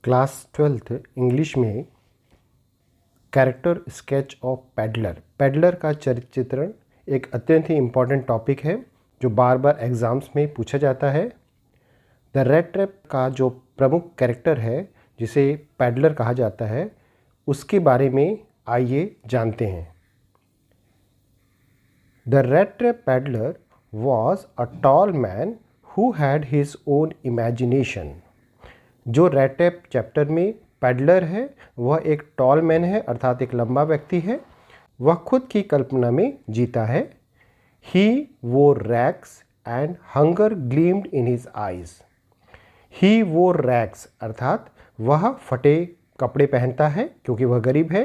Class 12th English में character sketch of peddler. Peddler का चरित्र चित्रण एक अत्यंत ही इम्पॉर्टेंट टॉपिक है जो बार बार एग्ज़ाम्स में पूछा जाता है। द रैट ट्रैप का जो प्रमुख कैरेक्टर है जिसे पैडलर कहा जाता है उसके बारे में आइए जानते हैं। The rat trap peddler was a tall man who had his own imagination. जो रैट ट्रैप चैप्टर में पैडलर है वह एक टॉल मैन है, अर्थात एक लंबा व्यक्ति है। वह खुद की कल्पना में जीता है। He wore rags and hunger gleamed in his eyes. He wore rags अर्थात वह फटे कपड़े पहनता है क्योंकि वह गरीब है।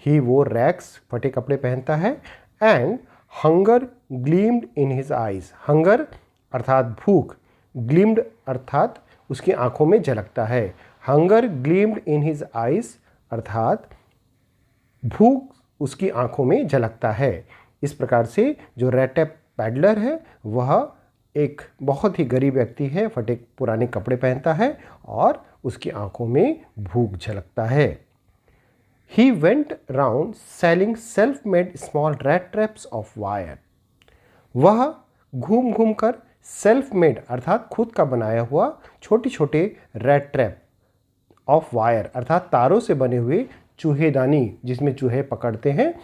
ही वोर रैग्स फटे कपड़े पहनता है। And hunger gleamed in his eyes. Hunger अर्थात भूख, ग्लीम्ड अर्थात उसकी आंखों में झलकता है। Hunger gleamed in his eyes अर्थात भूख उसकी आंखों में झलकता है। इस प्रकार से जो रैट ट्रैप पैडलर है वह एक बहुत ही गरीब व्यक्ति है, फटे पुराने कपड़े पहनता है और उसकी आंखों में भूख झलकता है। He went round selling self-made small rat traps of wire. वह घूम घूम कर सेल्फ मेड अर्थात खुद का बनाया हुआ छोटे छोटे रैट ट्रैप ऑफ वायर अर्थात तारों से बने हुए चूहेदानी जिसमें चूहे पकड़ते हैं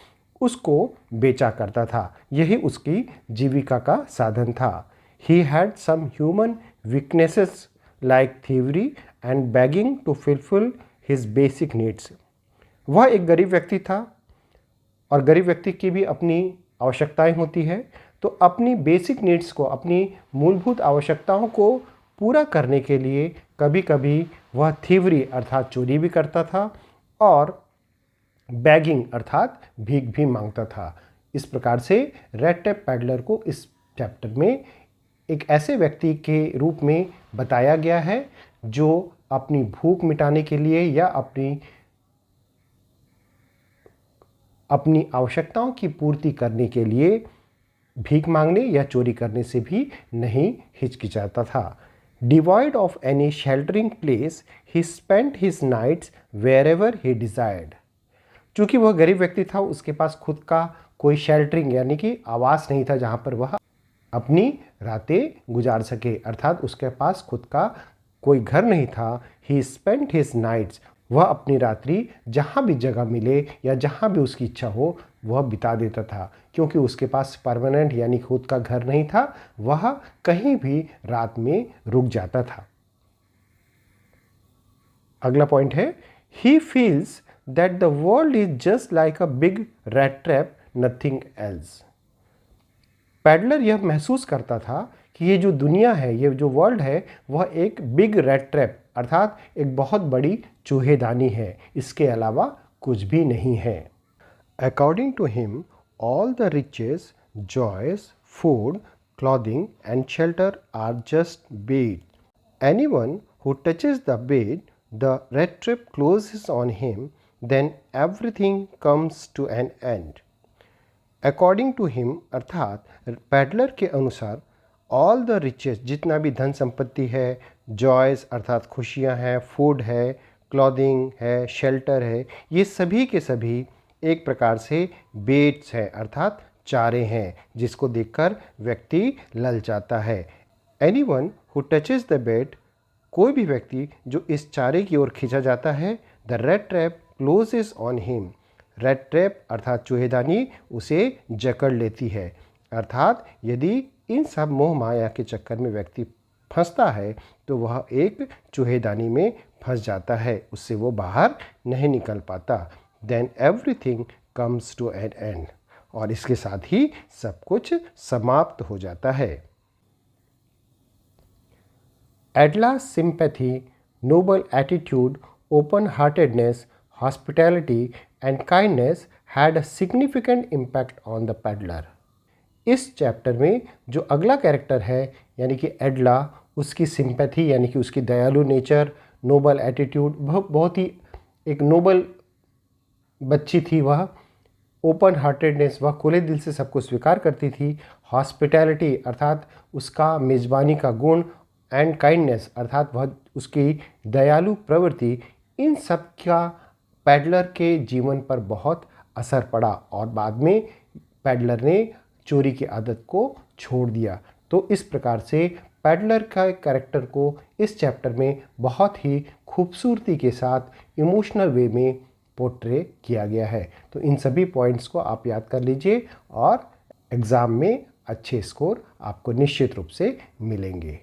उसको बेचा करता था। यही उसकी जीविका का साधन था। He had some human weaknesses like thievery and begging to fulfill his basic needs. वह एक गरीब व्यक्ति था और गरीब व्यक्ति की भी अपनी आवश्यकताएं होती है, तो अपनी बेसिक नीड्स को, अपनी मूलभूत आवश्यकताओं को पूरा करने के लिए कभी कभी वह थीवरी अर्थात चोरी भी करता था और बैगिंग अर्थात भीख भी मांगता था। इस प्रकार से रैट ट्रैप पैडलर को इस चैप्टर में एक ऐसे व्यक्ति के रूप में बताया गया है जो अपनी भूख मिटाने के लिए या अपनी आवश्यकताओं की पूर्ति करने के लिए भीख मांगने या चोरी करने से भी नहीं हिचकिचाता था। Devoid of any sheltering place he spent his nights wherever he desired. चूँकि वह गरीब व्यक्ति था, उसके पास खुद का कोई शेल्टरिंग यानी कि आवास नहीं था जहाँ पर वह अपनी रातें गुजार सके, अर्थात उसके पास खुद का कोई घर नहीं था। ही स्पेंट हिज नाइट्स, वह अपनी रात्रि जहाँ भी जगह मिले या जहाँ भी उसकी इच्छा हो वह बिता देता था। क्योंकि उसके पास परमानेंट यानी खुद का घर नहीं था, वह कहीं भी रात में रुक जाता था। अगला पॉइंट है he feels that the world is just like a big rat trap, nothing else. Peddler यह महसूस करता था कि ये जो दुनिया है, ये जो वर्ल्ड है, वह एक बिग रैट ट्रैप अर्थात एक बहुत बड़ी चूहेदानी है, इसके अलावा कुछ भी नहीं है। According to him all the riches, joys, food, clothing and shelter are just bait. Anyone who touches the bait the rat trap closes on him, then everything comes to an end. According to him अर्थात peddler के अनुसार all the riches, जितना भी धन संपत्ति है, Joyce अर्थात खुशियाँ हैं, फूड है, क्लॉथिंग है, शेल्टर है, ये सभी के सभी एक प्रकार से बेट्स हैं अर्थात चारे हैं जिसको देखकर व्यक्ति ललचाता है। Anyone who touches the bed, कोई भी व्यक्ति जो इस चारे की ओर खींचा जाता है, the rat trap closes on him, rat trap अर्थात चूहेदानी उसे जकड़ लेती है। अर्थात यदि इन सब मोह माया के चक्कर में व्यक्ति फंसता है तो वह एक चूहेदानी में फंस जाता है, उससे वो बाहर नहीं निकल पाता। Then everything comes to an end, और इसके साथ ही सब कुछ समाप्त हो जाता है। Endless sympathy, noble attitude, open heartedness, hospitality and kindness had a significant impact on the peddler. इस चैप्टर में जो अगला कैरेक्टर है यानी कि एडला, उसकी सिंपैथी यानी कि उसकी दयालु नेचर, नोबल एटीट्यूड, बहुत ही एक नोबल बच्ची थी वह। ओपन हार्टेडनेस, वह खुले दिल से सबको स्वीकार करती थी। हॉस्पिटैलिटी अर्थात उसका मेज़बानी का गुण, एंड काइंडनेस अर्थात वह उसकी दयालु प्रवृत्ति, इन सब का पैडलर के जीवन पर बहुत असर पड़ा और बाद में पैडलर ने चोरी की आदत को छोड़ दिया। तो इस प्रकार से पैडलर का कैरेक्टर को इस चैप्टर में बहुत ही खूबसूरती के साथ इमोशनल वे में पोर्ट्रे किया गया है। तो इन सभी पॉइंट्स को आप याद कर लीजिए और एग्ज़ाम में अच्छे स्कोर आपको निश्चित रूप से मिलेंगे।